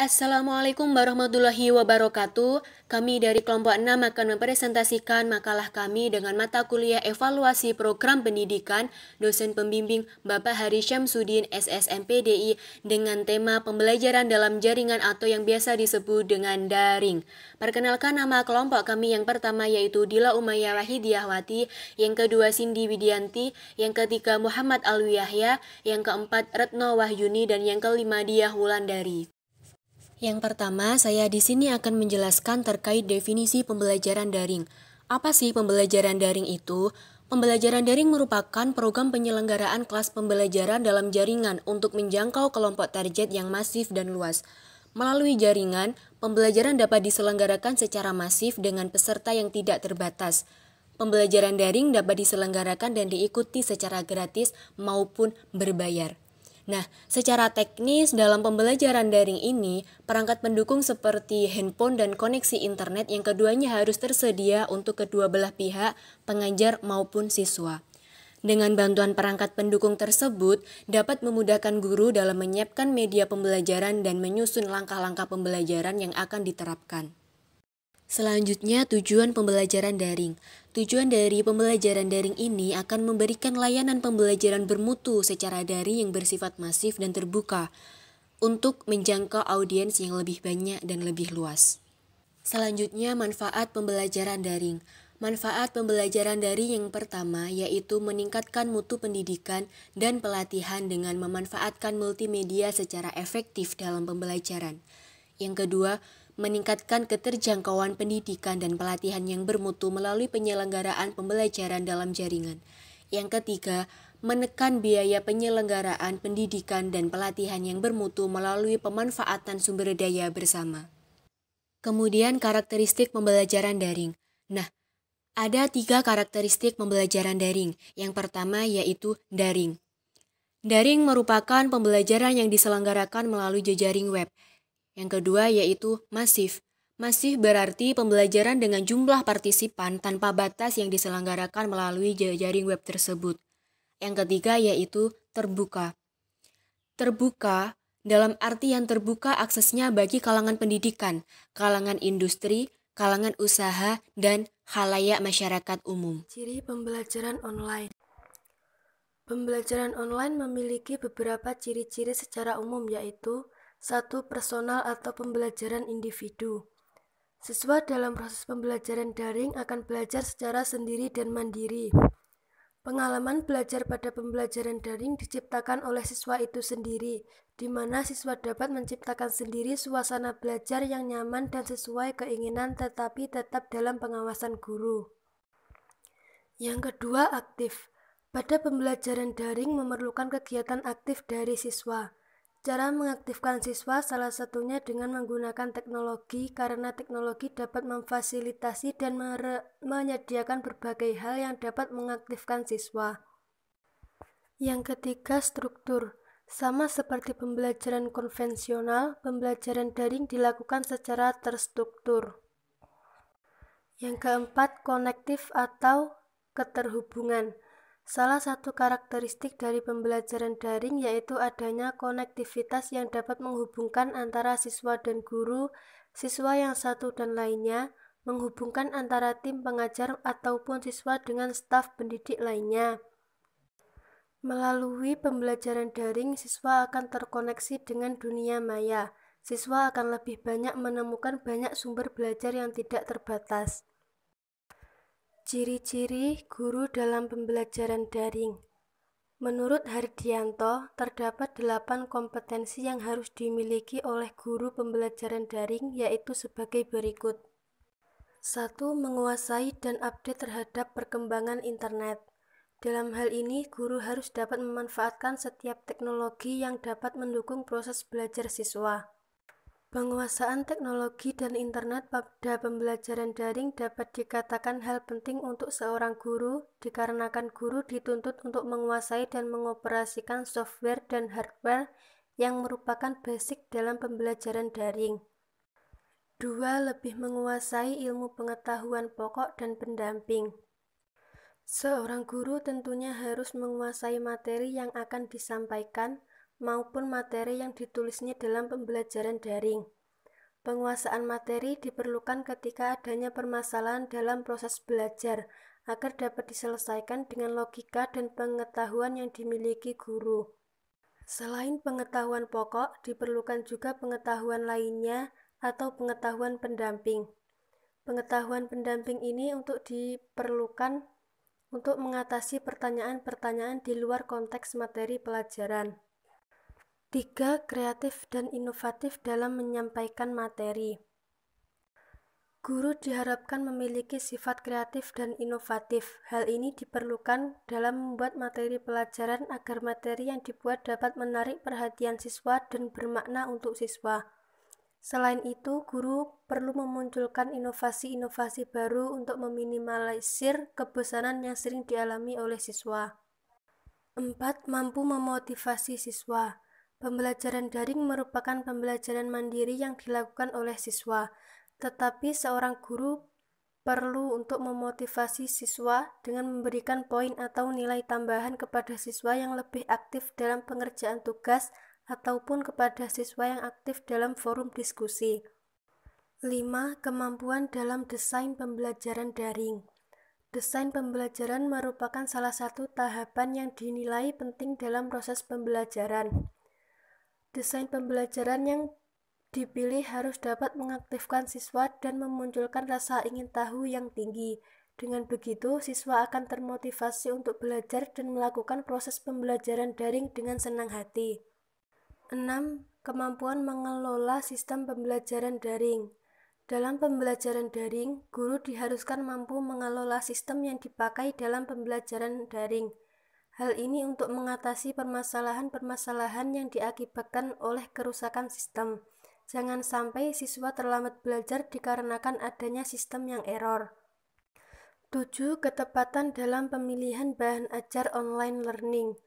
Assalamualaikum warahmatullahi wabarakatuh. Kami dari kelompok 6 akan mempresentasikan makalah kami dengan mata kuliah evaluasi program pendidikan dosen pembimbing Bapak Hari Syamsuddin SSMPDI dengan tema pembelajaran dalam jaringan atau yang biasa disebut dengan daring. Perkenalkan nama kelompok kami yang pertama yaitu Dila Umayyah Wahidiyahwati, yang kedua Cindy Widianti, yang ketiga Muhammad Alwi Yahya, yang keempat Retno Wahyuni, dan yang kelima Diah Wulandari. Yang pertama, saya di sini akan menjelaskan terkait definisi pembelajaran daring. Apa sih pembelajaran daring itu? Pembelajaran daring merupakan program penyelenggaraan kelas pembelajaran dalam jaringan untuk menjangkau kelompok target yang masif dan luas. Melalui jaringan, pembelajaran dapat diselenggarakan secara masif dengan peserta yang tidak terbatas. Pembelajaran daring dapat diselenggarakan dan diikuti secara gratis maupun berbayar. Nah, secara teknis dalam pembelajaran daring ini, perangkat pendukung seperti handphone dan koneksi internet yang keduanya harus tersedia untuk kedua belah pihak, pengajar maupun siswa. Dengan bantuan perangkat pendukung tersebut, dapat memudahkan guru dalam menyiapkan media pembelajaran dan menyusun langkah-langkah pembelajaran yang akan diterapkan. Selanjutnya, tujuan pembelajaran daring. Tujuan dari pembelajaran daring ini akan memberikan layanan pembelajaran bermutu secara daring yang bersifat masif dan terbuka untuk menjangkau audiens yang lebih banyak dan lebih luas. Selanjutnya, manfaat pembelajaran daring. Manfaat pembelajaran daring yang pertama yaitu meningkatkan mutu pendidikan dan pelatihan dengan memanfaatkan multimedia secara efektif dalam pembelajaran. Yang kedua, meningkatkan keterjangkauan pendidikan dan pelatihan yang bermutu melalui penyelenggaraan pembelajaran dalam jaringan. Yang ketiga, menekan biaya penyelenggaraan pendidikan dan pelatihan yang bermutu melalui pemanfaatan sumber daya bersama. Kemudian karakteristik pembelajaran daring. Nah, ada 3 karakteristik pembelajaran daring. Yang pertama yaitu daring. Daring merupakan pembelajaran yang diselenggarakan melalui jejaring web. Yang kedua yaitu masif. Masif berarti pembelajaran dengan jumlah partisipan tanpa batas yang diselenggarakan melalui jejaring web tersebut. Yang ketiga yaitu terbuka. Terbuka dalam arti yang terbuka aksesnya bagi kalangan pendidikan, kalangan industri, kalangan usaha, dan khalayak masyarakat umum. Ciri pembelajaran online. Pembelajaran online memiliki beberapa ciri-ciri secara umum yaitu 1. Personal atau pembelajaran individu. Siswa dalam proses pembelajaran daring akan belajar secara sendiri dan mandiri. Pengalaman belajar pada pembelajaran daring diciptakan oleh siswa itu sendiri, di mana siswa dapat menciptakan sendiri suasana belajar yang nyaman dan sesuai keinginan tetapi tetap dalam pengawasan guru. Yang kedua, aktif. Pada pembelajaran daring memerlukan kegiatan aktif dari siswa. Cara mengaktifkan siswa salah satunya dengan menggunakan teknologi karena teknologi dapat memfasilitasi dan menyediakan berbagai hal yang dapat mengaktifkan siswa. Yang ketiga, struktur. Sama seperti pembelajaran konvensional, pembelajaran daring dilakukan secara terstruktur. Yang keempat, konektif atau keterhubungan. Salah satu karakteristik dari pembelajaran daring yaitu adanya konektivitas yang dapat menghubungkan antara siswa dan guru, siswa yang satu dan lainnya, menghubungkan antara tim pengajar ataupun siswa dengan staf pendidik lainnya. Melalui pembelajaran daring, siswa akan terkoneksi dengan dunia maya. Siswa akan lebih banyak menemukan banyak sumber belajar yang tidak terbatas. Ciri-ciri guru dalam pembelajaran daring. Menurut Hardianto, terdapat 8 kompetensi yang harus dimiliki oleh guru pembelajaran daring yaitu sebagai berikut. 1. Menguasai dan update terhadap perkembangan internet. Dalam hal ini, guru harus dapat memanfaatkan setiap teknologi yang dapat mendukung proses belajar siswa. Penguasaan teknologi dan internet pada pembelajaran daring dapat dikatakan hal penting untuk seorang guru, dikarenakan guru dituntut untuk menguasai dan mengoperasikan software dan hardware yang merupakan basic dalam pembelajaran daring. 2. Lebih menguasai ilmu pengetahuan pokok dan pendamping. Seorang guru tentunya harus menguasai materi yang akan disampaikan, maupun materi yang ditulisnya dalam pembelajaran daring. Penguasaan materi diperlukan ketika adanya permasalahan dalam proses belajar, agar dapat diselesaikan dengan logika dan pengetahuan yang dimiliki guru. Selain pengetahuan pokok, diperlukan juga pengetahuan lainnya atau pengetahuan pendamping. Pengetahuan pendamping ini diperlukan untuk mengatasi pertanyaan-pertanyaan di luar konteks materi pelajaran. 3. Kreatif dan inovatif dalam menyampaikan materi. Guru diharapkan memiliki sifat kreatif dan inovatif. Hal ini diperlukan dalam membuat materi pelajaran agar materi yang dibuat dapat menarik perhatian siswa dan bermakna untuk siswa. Selain itu, guru perlu memunculkan inovasi-inovasi baru untuk meminimalisir kebosanan yang sering dialami oleh siswa. 4. Mampu memotivasi siswa. Pembelajaran daring merupakan pembelajaran mandiri yang dilakukan oleh siswa, tetapi seorang guru perlu untuk memotivasi siswa dengan memberikan poin atau nilai tambahan kepada siswa yang lebih aktif dalam pengerjaan tugas ataupun kepada siswa yang aktif dalam forum diskusi. 5. Kemampuan dalam desain pembelajaran daring. Desain pembelajaran merupakan salah satu tahapan yang dinilai penting dalam proses pembelajaran. Desain pembelajaran yang dipilih harus dapat mengaktifkan siswa dan memunculkan rasa ingin tahu yang tinggi. Dengan begitu, siswa akan termotivasi untuk belajar dan melakukan proses pembelajaran daring dengan senang hati. 6. Kemampuan mengelola sistem pembelajaran daring. Dalam pembelajaran daring, guru diharuskan mampu mengelola sistem yang dipakai dalam pembelajaran daring. Hal ini untuk mengatasi permasalahan-permasalahan yang diakibatkan oleh kerusakan sistem. Jangan sampai siswa terlambat belajar dikarenakan adanya sistem yang error. 7. Ketepatan dalam pemilihan bahan ajar online learning.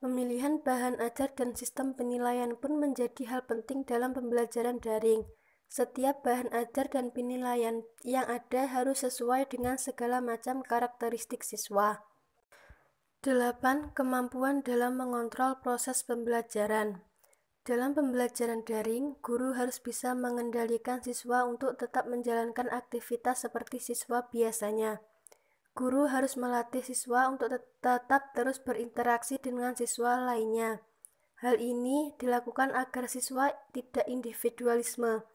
Pemilihan bahan ajar dan sistem penilaian pun menjadi hal penting dalam pembelajaran daring. Setiap bahan ajar dan penilaian yang ada harus sesuai dengan segala macam karakteristik siswa. 8. Kemampuan dalam mengontrol proses pembelajaran. Dalam pembelajaran daring, guru harus bisa mengendalikan siswa untuk tetap menjalankan aktivitas seperti siswa biasanya. Guru harus melatih siswa untuk tetap terus berinteraksi dengan siswa lainnya. Hal ini dilakukan agar siswa tidak individualisme.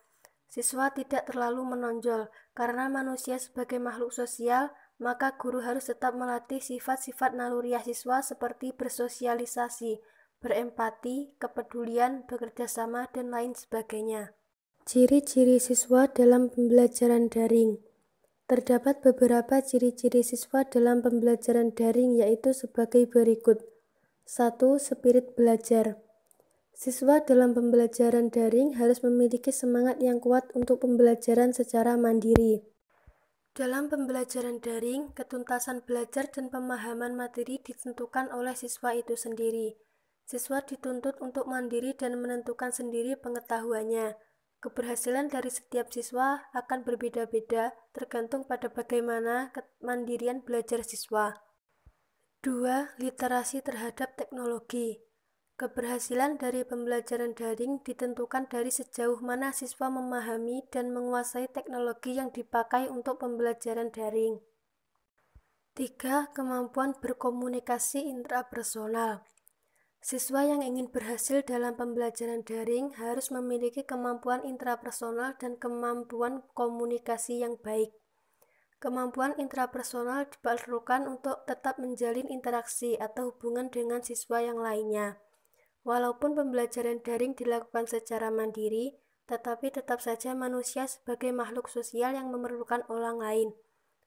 Siswa tidak terlalu menonjol, karena manusia sebagai makhluk sosial, maka guru harus tetap melatih sifat-sifat naluriah siswa seperti bersosialisasi, berempati, kepedulian, bekerja sama, dan lain sebagainya. Ciri-ciri siswa dalam pembelajaran daring. Terdapat beberapa ciri-ciri siswa dalam pembelajaran daring yaitu sebagai berikut. 1. Spirit belajar. Siswa dalam pembelajaran daring harus memiliki semangat yang kuat untuk pembelajaran secara mandiri. Dalam pembelajaran daring, ketuntasan belajar dan pemahaman materi ditentukan oleh siswa itu sendiri. Siswa dituntut untuk mandiri dan menentukan sendiri pengetahuannya. Keberhasilan dari setiap siswa akan berbeda-beda tergantung pada bagaimana kemandirian belajar siswa. 2. Literasi terhadap teknologi. Keberhasilan dari pembelajaran daring ditentukan dari sejauh mana siswa memahami dan menguasai teknologi yang dipakai untuk pembelajaran daring. 3. Kemampuan berkomunikasi intrapersonal. Siswa yang ingin berhasil dalam pembelajaran daring harus memiliki kemampuan intrapersonal dan kemampuan komunikasi yang baik. Kemampuan intrapersonal diperlukan untuk tetap menjalin interaksi atau hubungan dengan siswa yang lainnya. Walaupun pembelajaran daring dilakukan secara mandiri, tetapi tetap saja manusia sebagai makhluk sosial yang memerlukan orang lain.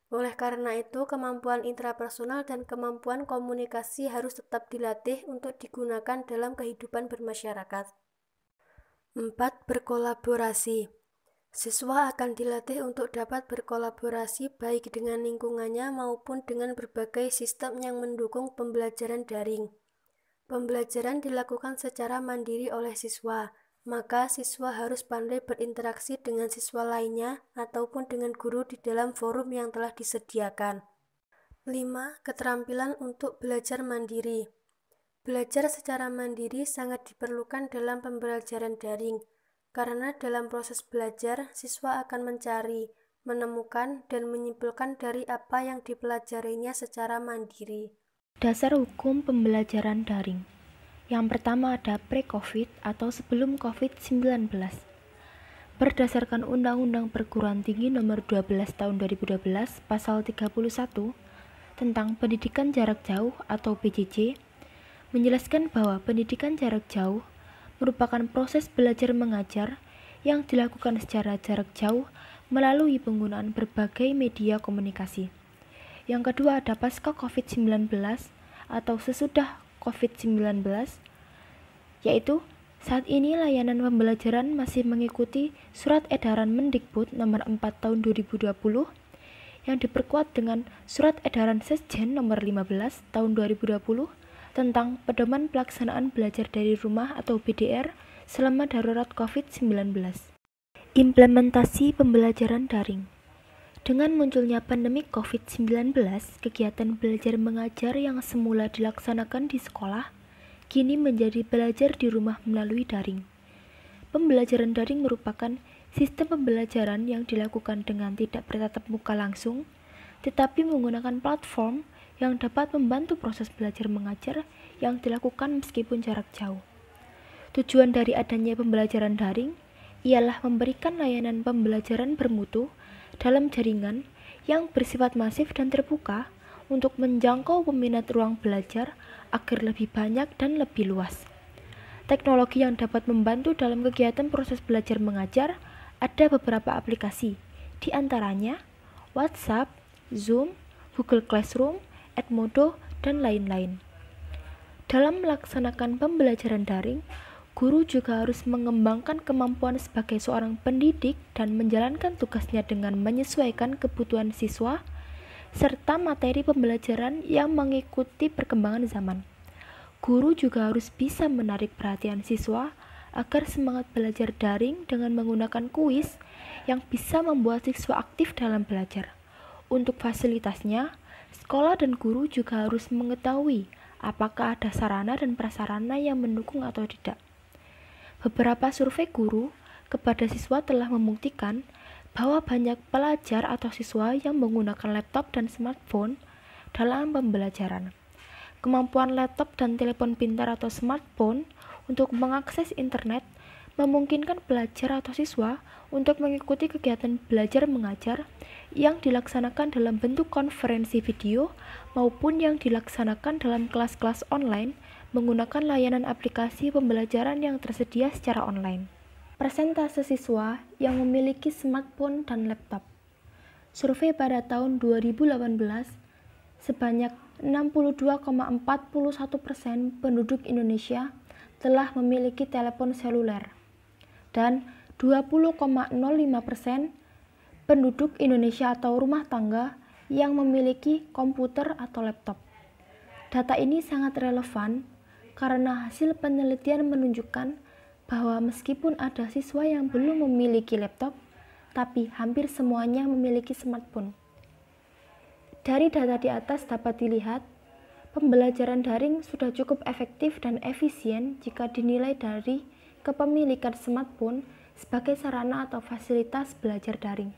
Oleh karena itu, kemampuan intrapersonal dan kemampuan komunikasi harus tetap dilatih untuk digunakan dalam kehidupan bermasyarakat. 4. Berkolaborasi. Siswa akan dilatih untuk dapat berkolaborasi baik dengan lingkungannya maupun dengan berbagai sistem yang mendukung pembelajaran daring. Pembelajaran dilakukan secara mandiri oleh siswa, maka siswa harus pandai berinteraksi dengan siswa lainnya ataupun dengan guru di dalam forum yang telah disediakan. 5. Keterampilan untuk belajar mandiri. Belajar secara mandiri sangat diperlukan dalam pembelajaran daring, karena dalam proses belajar, siswa akan mencari, menemukan, dan menyimpulkan dari apa yang dipelajarinya secara mandiri. Dasar hukum pembelajaran daring. Yang pertama ada pre-COVID atau sebelum COVID-19. Berdasarkan Undang-Undang Perguruan Tinggi Nomor 12 Tahun 2012 Pasal 31 tentang Pendidikan Jarak Jauh atau PJJ, menjelaskan bahwa pendidikan jarak jauh merupakan proses belajar mengajar yang dilakukan secara jarak jauh melalui penggunaan berbagai media komunikasi. Yang kedua ada pasca COVID-19 atau sesudah COVID-19, yaitu saat ini layanan pembelajaran masih mengikuti Surat Edaran Mendikbud Nomor 4 Tahun 2020 yang diperkuat dengan Surat Edaran Sesjen Nomor 15 Tahun 2020 tentang pedoman pelaksanaan belajar dari rumah atau BDR selama darurat COVID-19. Implementasi pembelajaran daring. Dengan munculnya pandemi COVID-19, kegiatan belajar mengajar yang semula dilaksanakan di sekolah kini menjadi belajar di rumah melalui daring. Pembelajaran daring merupakan sistem pembelajaran yang dilakukan dengan tidak bertatap muka langsung, tetapi menggunakan platform yang dapat membantu proses belajar mengajar yang dilakukan meskipun jarak jauh. Tujuan dari adanya pembelajaran daring ialah memberikan layanan pembelajaran bermutu dalam jaringan yang bersifat masif dan terbuka untuk menjangkau peminat ruang belajar agar lebih banyak dan lebih luas. Teknologi yang dapat membantu dalam kegiatan proses belajar mengajar ada beberapa aplikasi, di antaranya WhatsApp, Zoom, Google Classroom, Edmodo, dan lain-lain. Dalam melaksanakan pembelajaran daring, guru juga harus mengembangkan kemampuan sebagai seorang pendidik dan menjalankan tugasnya dengan menyesuaikan kebutuhan siswa serta materi pembelajaran yang mengikuti perkembangan zaman. Guru juga harus bisa menarik perhatian siswa agar semangat belajar daring dengan menggunakan kuis yang bisa membuat siswa aktif dalam belajar. Untuk fasilitasnya, sekolah dan guru juga harus mengetahui apakah ada sarana dan prasarana yang mendukung atau tidak. Beberapa survei guru kepada siswa telah membuktikan bahwa banyak pelajar atau siswa yang menggunakan laptop dan smartphone dalam pembelajaran. Kemampuan laptop dan telepon pintar atau smartphone untuk mengakses internet memungkinkan pelajar atau siswa untuk mengikuti kegiatan belajar mengajar yang dilaksanakan dalam bentuk konferensi video maupun yang dilaksanakan dalam kelas-kelas online menggunakan layanan aplikasi pembelajaran yang tersedia secara online. Persentase siswa yang memiliki smartphone dan laptop. Survei pada tahun 2018, sebanyak 62,41% penduduk Indonesia telah memiliki telepon seluler dan 20,05% penduduk Indonesia atau rumah tangga yang memiliki komputer atau laptop. Data ini sangat relevan karena hasil penelitian menunjukkan bahwa meskipun ada siswa yang belum memiliki laptop, tapi hampir semuanya memiliki smartphone. Dari data di atas dapat dilihat, pembelajaran daring sudah cukup efektif dan efisien jika dinilai dari kepemilikan smartphone sebagai sarana atau fasilitas belajar daring.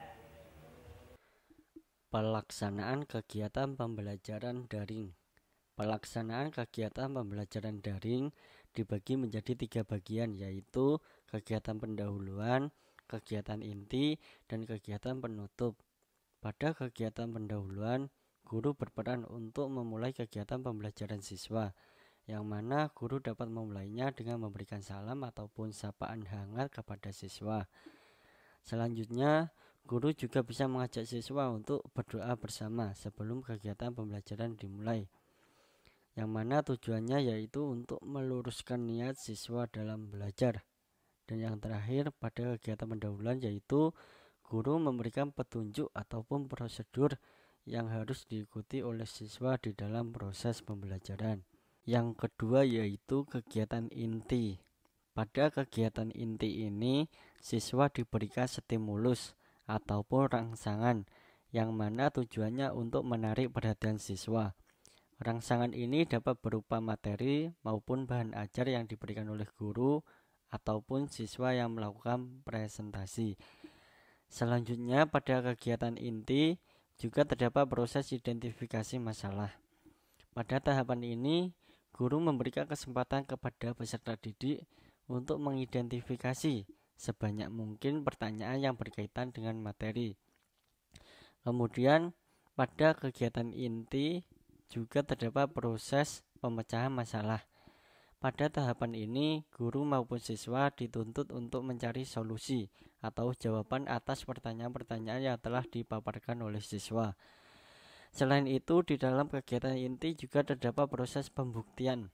Pelaksanaan kegiatan pembelajaran daring. Pelaksanaan kegiatan pembelajaran daring dibagi menjadi 3 bagian, yaitu kegiatan pendahuluan, kegiatan inti, dan kegiatan penutup. Pada kegiatan pendahuluan, guru berperan untuk memulai kegiatan pembelajaran siswa, yang mana guru dapat memulainya dengan memberikan salam ataupun sapaan hangat kepada siswa. Selanjutnya, guru juga bisa mengajak siswa untuk berdoa bersama sebelum kegiatan pembelajaran dimulai, yang mana tujuannya yaitu untuk meluruskan niat siswa dalam belajar. Dan yang terakhir pada kegiatan pendahuluan yaitu guru memberikan petunjuk ataupun prosedur yang harus diikuti oleh siswa di dalam proses pembelajaran. Yang kedua yaitu kegiatan inti. Pada kegiatan inti ini, siswa diberikan stimulus ataupun rangsangan yang mana tujuannya untuk menarik perhatian siswa. Rangsangan ini dapat berupa materi maupun bahan ajar yang diberikan oleh guru ataupun siswa yang melakukan presentasi. Selanjutnya, pada kegiatan inti juga terdapat proses identifikasi masalah. Pada tahapan ini, guru memberikan kesempatan kepada peserta didik untuk mengidentifikasi sebanyak mungkin pertanyaan yang berkaitan dengan materi. Kemudian, pada kegiatan inti juga terdapat proses pemecahan masalah. Pada tahapan ini, guru maupun siswa dituntut untuk mencari solusi atau jawaban atas pertanyaan-pertanyaan yang telah dipaparkan oleh siswa. Selain itu, di dalam kegiatan inti juga terdapat proses pembuktian.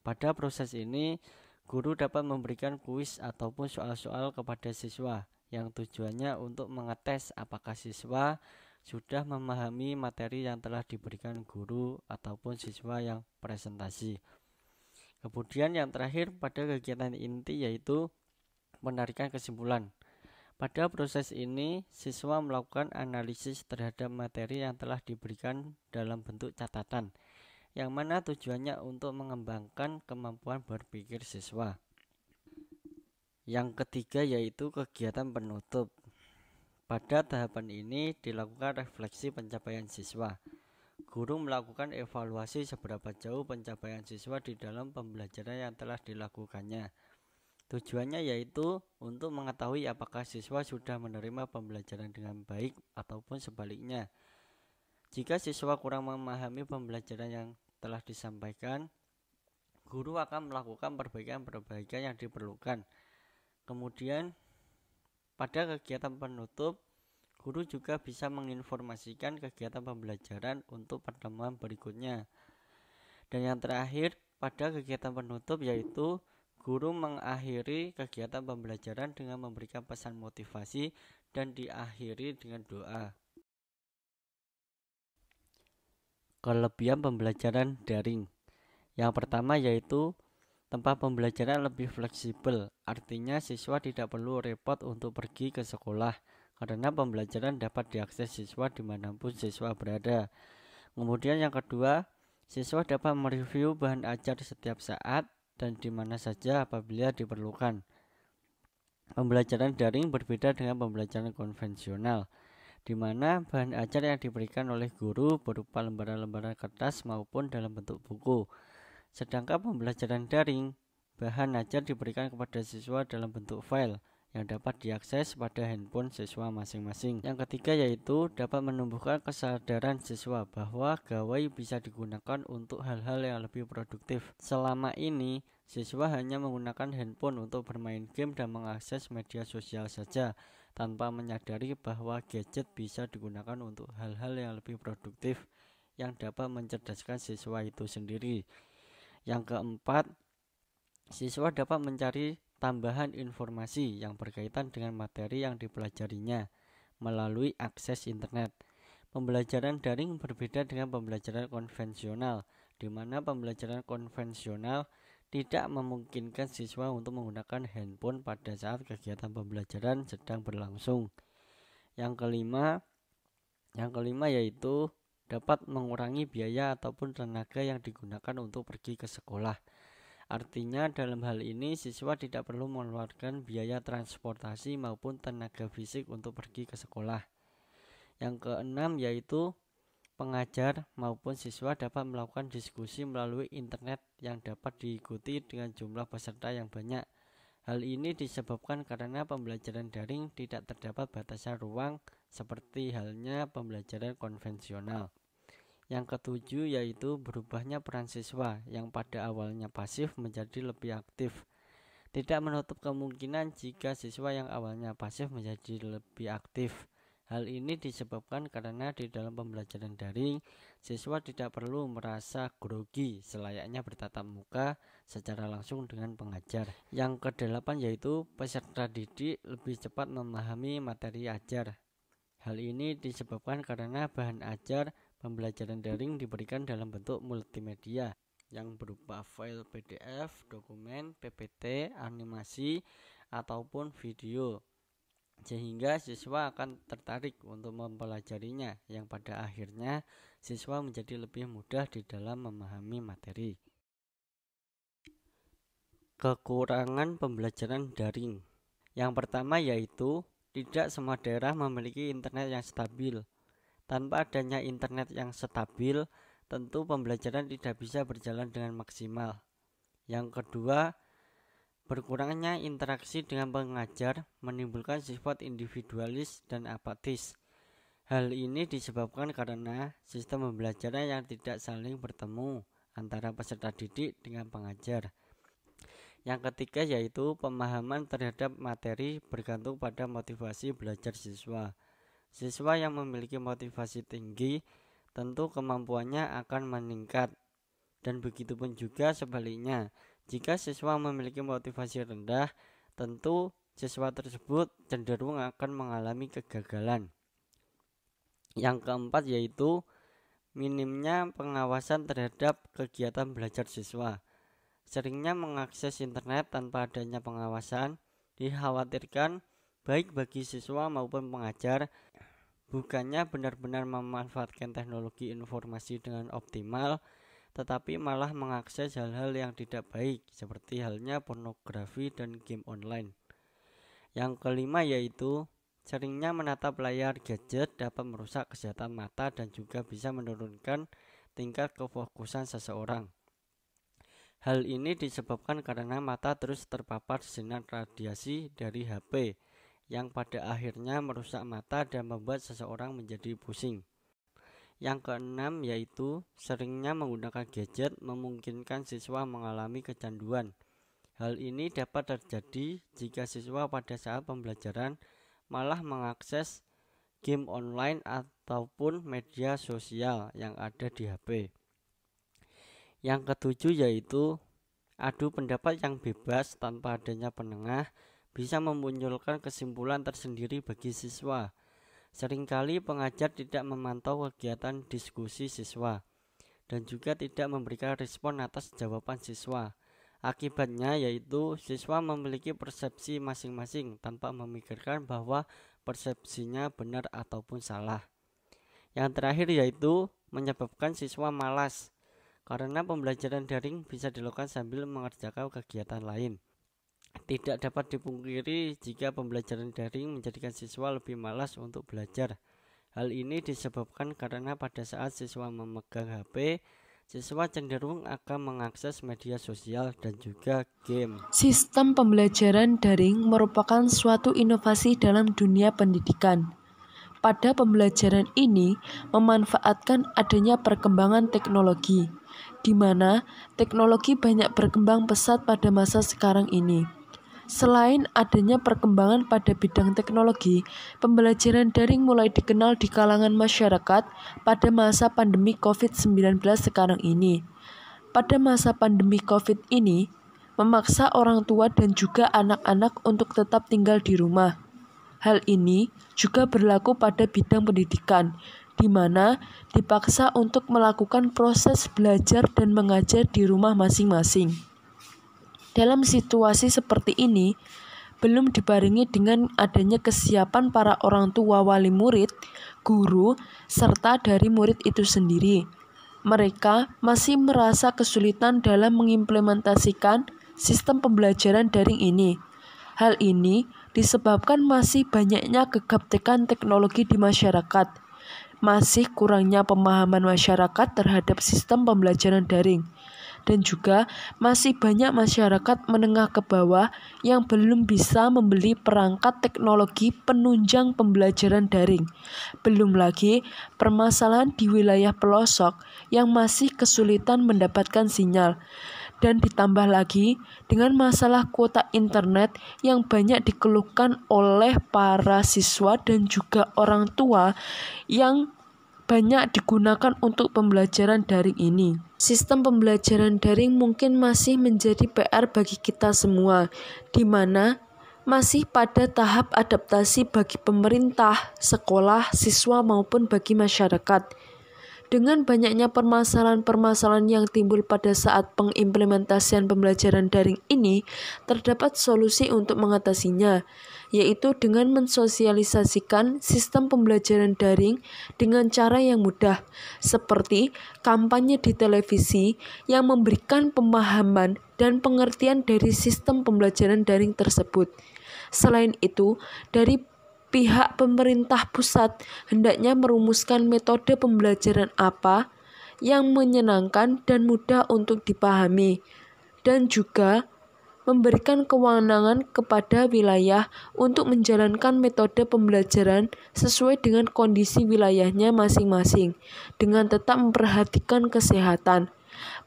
Pada proses ini, guru dapat memberikan kuis ataupun soal-soal kepada siswa yang tujuannya untuk mengetes apakah siswa sudah memahami materi yang telah diberikan guru ataupun siswa yang presentasi. Kemudian yang terakhir pada kegiatan inti yaitu penarikan kesimpulan. Pada proses ini, siswa melakukan analisis terhadap materi yang telah diberikan dalam bentuk catatan, yang mana tujuannya untuk mengembangkan kemampuan berpikir siswa. Yang ketiga yaitu kegiatan penutup. Pada tahapan ini dilakukan refleksi pencapaian siswa. Guru melakukan evaluasi seberapa jauh pencapaian siswa di dalam pembelajaran yang telah dilakukannya. Tujuannya yaitu untuk mengetahui apakah siswa sudah menerima pembelajaran dengan baik ataupun sebaliknya. Jika siswa kurang memahami pembelajaran yang telah disampaikan, guru akan melakukan perbaikan-perbaikan yang diperlukan. Kemudian, pada kegiatan penutup, guru juga bisa menginformasikan kegiatan pembelajaran untuk pertemuan berikutnya. Dan yang terakhir, pada kegiatan penutup yaitu guru mengakhiri kegiatan pembelajaran dengan memberikan pesan motivasi dan diakhiri dengan doa. Kelebihan pembelajaran daring. Yang pertama yaitu tempat pembelajaran lebih fleksibel, artinya siswa tidak perlu repot untuk pergi ke sekolah karena pembelajaran dapat diakses siswa dimanapun siswa berada. Kemudian yang kedua, siswa dapat mereview bahan ajar setiap saat dan di mana saja apabila diperlukan. Pembelajaran daring berbeda dengan pembelajaran konvensional, di mana bahan ajar yang diberikan oleh guru berupa lembaran-lembaran kertas maupun dalam bentuk buku. Sedangkan pembelajaran daring, bahan ajar diberikan kepada siswa dalam bentuk file yang dapat diakses pada handphone siswa masing-masing. Yang ketiga yaitu dapat menumbuhkan kesadaran siswa bahwa gawai bisa digunakan untuk hal-hal yang lebih produktif. Selama ini, siswa hanya menggunakan handphone untuk bermain game dan mengakses media sosial saja, tanpa menyadari bahwa gadget bisa digunakan untuk hal-hal yang lebih produktif yang dapat mencerdaskan siswa itu sendiri. Yang keempat, siswa dapat mencari tambahan informasi yang berkaitan dengan materi yang dipelajarinya melalui akses internet. Pembelajaran daring berbeda dengan pembelajaran konvensional, di mana pembelajaran konvensional tidak memungkinkan siswa untuk menggunakan handphone pada saat kegiatan pembelajaran sedang berlangsung. Yang kelima yaitu dapat mengurangi biaya ataupun tenaga yang digunakan untuk pergi ke sekolah. Artinya dalam hal ini siswa tidak perlu mengeluarkan biaya transportasi maupun tenaga fisik untuk pergi ke sekolah. Yang keenam yaitu pengajar maupun siswa dapat melakukan diskusi melalui internet yang dapat diikuti dengan jumlah peserta yang banyak. Hal ini disebabkan karena pembelajaran daring tidak terdapat batasan ruang seperti halnya pembelajaran konvensional. Yang ketujuh yaitu berubahnya peran siswa yang pada awalnya pasif menjadi lebih aktif. Tidak menutup kemungkinan jika siswa yang awalnya pasif menjadi lebih aktif. Hal ini disebabkan karena di dalam pembelajaran daring, siswa tidak perlu merasa grogi selayaknya bertatap muka secara langsung dengan pengajar. Yang kedelapan yaitu peserta didik lebih cepat memahami materi ajar. Hal ini disebabkan karena bahan ajar pembelajaran daring diberikan dalam bentuk multimedia yang berupa file PDF, dokumen, PPT, animasi, ataupun video, sehingga siswa akan tertarik untuk mempelajarinya, yang pada akhirnya siswa menjadi lebih mudah di dalam memahami materi. Kekurangan pembelajaran daring. Yang pertama yaitu tidak semua daerah memiliki internet yang stabil. Tanpa adanya internet yang stabil, tentu pembelajaran tidak bisa berjalan dengan maksimal. Yang kedua, berkurangnya interaksi dengan pengajar menimbulkan sifat individualis dan apatis. Hal ini disebabkan karena sistem pembelajaran yang tidak saling bertemu antara peserta didik dengan pengajar. Yang ketiga yaitu pemahaman terhadap materi bergantung pada motivasi belajar siswa. Siswa yang memiliki motivasi tinggi tentu kemampuannya akan meningkat. Dan begitupun juga sebaliknya, jika siswa memiliki motivasi rendah, tentu siswa tersebut cenderung akan mengalami kegagalan. Yang keempat yaitu minimnya pengawasan terhadap kegiatan belajar siswa. Seringnya mengakses internet tanpa adanya pengawasan dikhawatirkan baik bagi siswa maupun pengajar bukannya benar-benar memanfaatkan teknologi informasi dengan optimal, tetapi malah mengakses hal-hal yang tidak baik seperti halnya pornografi dan game online. Yang kelima yaitu seringnya menatap layar gadget dapat merusak kesehatan mata dan juga bisa menurunkan tingkat kefokusan seseorang. Hal ini disebabkan karena mata terus terpapar sinar radiasi dari HP yang pada akhirnya merusak mata dan membuat seseorang menjadi pusing. Yang keenam yaitu seringnya menggunakan gadget memungkinkan siswa mengalami kecanduan. Hal ini dapat terjadi jika siswa pada saat pembelajaran malah mengakses game online ataupun media sosial yang ada di HP. Yang ketujuh yaitu adu pendapat yang bebas tanpa adanya penengah bisa memunculkan kesimpulan tersendiri bagi siswa. Seringkali pengajar tidak memantau kegiatan diskusi siswa dan juga tidak memberikan respon atas jawaban siswa. Akibatnya yaitu siswa memiliki persepsi masing-masing tanpa memikirkan bahwa persepsinya benar ataupun salah. Yang terakhir yaitu menyebabkan siswa malas. Karena pembelajaran daring bisa dilakukan sambil mengerjakan kegiatan lain. Tidak dapat dipungkiri jika pembelajaran daring menjadikan siswa lebih malas untuk belajar. Hal ini disebabkan karena pada saat siswa memegang HP, siswa cenderung akan mengakses media sosial dan juga game. Sistem pembelajaran daring merupakan suatu inovasi dalam dunia pendidikan. Pada pembelajaran ini memanfaatkan adanya perkembangan teknologi, di mana teknologi banyak berkembang pesat pada masa sekarang ini. Selain adanya perkembangan pada bidang teknologi, pembelajaran daring mulai dikenal di kalangan masyarakat pada masa pandemi COVID-19 sekarang ini. Pada masa pandemi COVID ini, memaksa orang tua dan juga anak-anak untuk tetap tinggal di rumah. Hal ini juga berlaku pada bidang pendidikan, di mana dipaksa untuk melakukan proses belajar dan mengajar di rumah masing-masing. Dalam situasi seperti ini, belum dibarengi dengan adanya kesiapan para orang tua wali murid, guru, serta dari murid itu sendiri. Mereka masih merasa kesulitan dalam mengimplementasikan sistem pembelajaran daring ini. Hal ini disebabkan masih banyaknya kegaptekan teknologi di masyarakat, masih kurangnya pemahaman masyarakat terhadap sistem pembelajaran daring, dan juga masih banyak masyarakat menengah ke bawah yang belum bisa membeli perangkat teknologi penunjang pembelajaran daring. Belum lagi permasalahan di wilayah pelosok yang masih kesulitan mendapatkan sinyal. Dan ditambah lagi dengan masalah kuota internet yang banyak dikeluhkan oleh para siswa dan juga orang tua yang banyak digunakan untuk pembelajaran daring ini. Sistem pembelajaran daring mungkin masih menjadi PR bagi kita semua, di mana masih pada tahap adaptasi bagi pemerintah, sekolah, siswa maupun bagi masyarakat. Dengan banyaknya permasalahan-permasalahan yang timbul pada saat pengimplementasian pembelajaran daring ini, terdapat solusi untuk mengatasinya, yaitu dengan mensosialisasikan sistem pembelajaran daring dengan cara yang mudah, seperti kampanye di televisi yang memberikan pemahaman dan pengertian dari sistem pembelajaran daring tersebut. Selain itu, dari pihak pemerintah pusat hendaknya merumuskan metode pembelajaran apa yang menyenangkan dan mudah untuk dipahami, dan juga memberikan kewenangan kepada wilayah untuk menjalankan metode pembelajaran sesuai dengan kondisi wilayahnya masing-masing, dengan tetap memperhatikan kesehatan.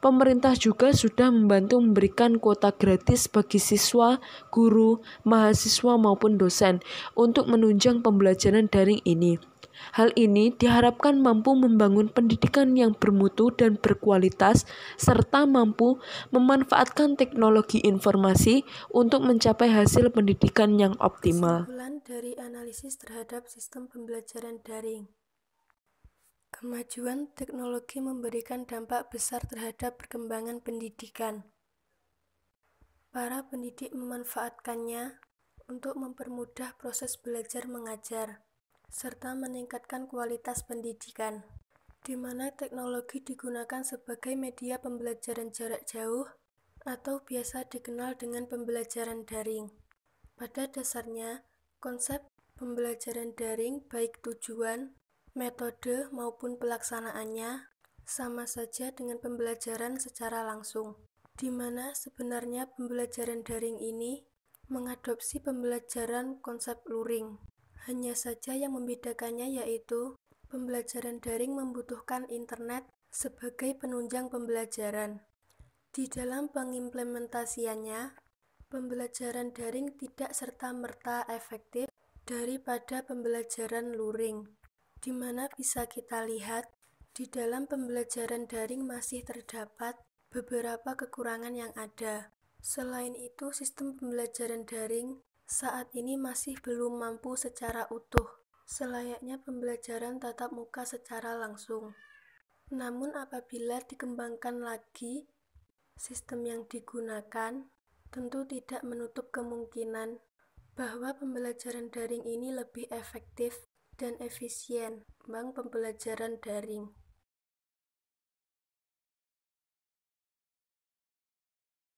Pemerintah juga sudah membantu memberikan kuota gratis bagi siswa, guru, mahasiswa maupun dosen untuk menunjang pembelajaran daring ini. Hal ini diharapkan mampu membangun pendidikan yang bermutu dan berkualitas, serta mampu memanfaatkan teknologi informasi untuk mencapai hasil pendidikan yang optimal. Kesimpulan dari analisis terhadap sistem pembelajaran daring. Kemajuan teknologi memberikan dampak besar terhadap perkembangan pendidikan. Para pendidik memanfaatkannya untuk mempermudah proses belajar mengajar, serta meningkatkan kualitas pendidikan, di mana teknologi digunakan sebagai media pembelajaran jarak jauh atau biasa dikenal dengan pembelajaran daring. Pada dasarnya, konsep pembelajaran daring baik tujuan, metode maupun pelaksanaannya sama saja dengan pembelajaran secara langsung, di mana sebenarnya pembelajaran daring ini mengadopsi pembelajaran konsep luring. Hanya saja yang membedakannya yaitu pembelajaran daring membutuhkan internet sebagai penunjang pembelajaran. Di dalam pengimplementasiannya, pembelajaran daring tidak serta-merta efektif daripada pembelajaran luring, di mana bisa kita lihat di dalam pembelajaran daring masih terdapat beberapa kekurangan yang ada. Selain itu, sistem pembelajaran daring saat ini masih belum mampu secara utuh, selayaknya pembelajaran tatap muka secara langsung. Namun apabila dikembangkan lagi sistem yang digunakan, tentu tidak menutup kemungkinan bahwa pembelajaran daring ini lebih efektif dan efisien ketimbang pembelajaran daring.